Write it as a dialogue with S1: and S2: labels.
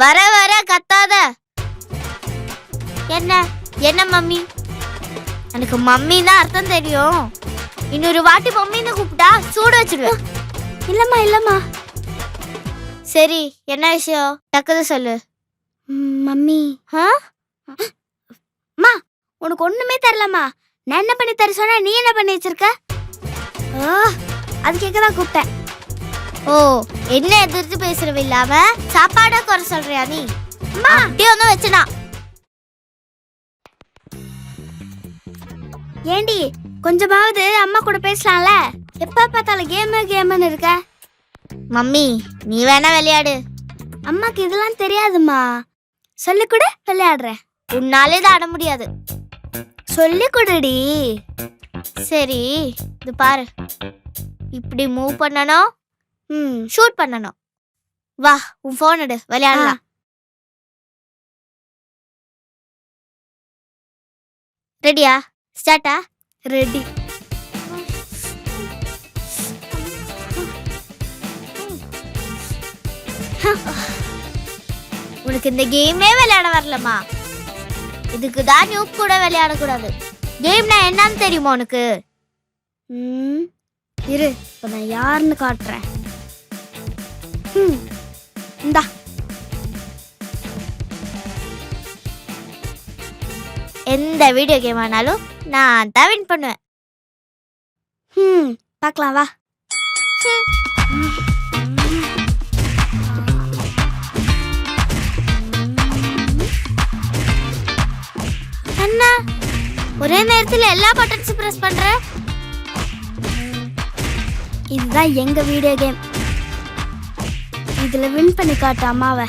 S1: வர வர கத்தாத. என்ன என்ன மம்மி? எனக்கு மம்மி தான் அர்த்தம் தெரியும். இன்னொரு வாட்டி மம்மின்னு கூப்பிட்டா சூடு வச்சிடுவேன்.
S2: இல்லம்மா.
S1: சரி, என்ன விஷயம்? டக்குது சொல்லு.
S2: மம்மி. அம்மா, உனக்கு ஒண்ணுமே தெரியலம்மா. நான் என்ன பண்ணி தர சொன்னா நீ என்ன பண்ணி வச்சிருக்க? அது கேட்கதான் கூப்பிட்டேன்.
S1: ஓ, என்ன எதிர்த்து பேசுறவ இல்லாம சாப்பாட குறை சொல்றியா நீ? அப்படியே ஒன்னும் வச்சுனா.
S2: ஏண்டி, கொஞ்சமாவது அம்மா கூட பேசலாம்ல? எப்ப பார்த்தாலும் கேம்னு இருக்க.
S1: மம்மி, நீ வேணா விளையாடு.
S2: அம்மாக்கு இதெல்லாம் தெரியாதுமா. சொல்லி கூட விளையாடுறேன்.
S1: உன்னாலே இதை ஆட முடியாது.
S2: சொல்லி கொடுடி.
S1: சரி, இது பாரு. இப்படி மூவ் பண்ணணும், ஷூட் பண்ணணும். வா, உன் போன் எடு, விளையாடலாம். ரெடியா? ஸ்டார்ட்டா?
S2: ரெடி.
S1: உனக்கு இந்த கேமே விளையாட வரலமா? இதுக்கு தான் நியூ கூட விளையாடக்கூடாது. கேம்னா என்னன்னு தெரியுமா உனக்கு?
S2: இரு, இப்ப நான் யாருன்னு காட்டுறேன். இந்தா.
S1: எந்த வீடியோ கேம் ஆனாலும் நான் தான் வின் பண்ணுவேன்.
S2: பார்க்கலாம் வா.
S1: என்ன ஒரே நேரத்துல எல்லா பட்டன்ஸும் பிரஸ் பண்ற?
S2: இதுதான் எங்க வீடியோ கேம். இதுல வின் பண்ணி காட்டு அம்மாவை.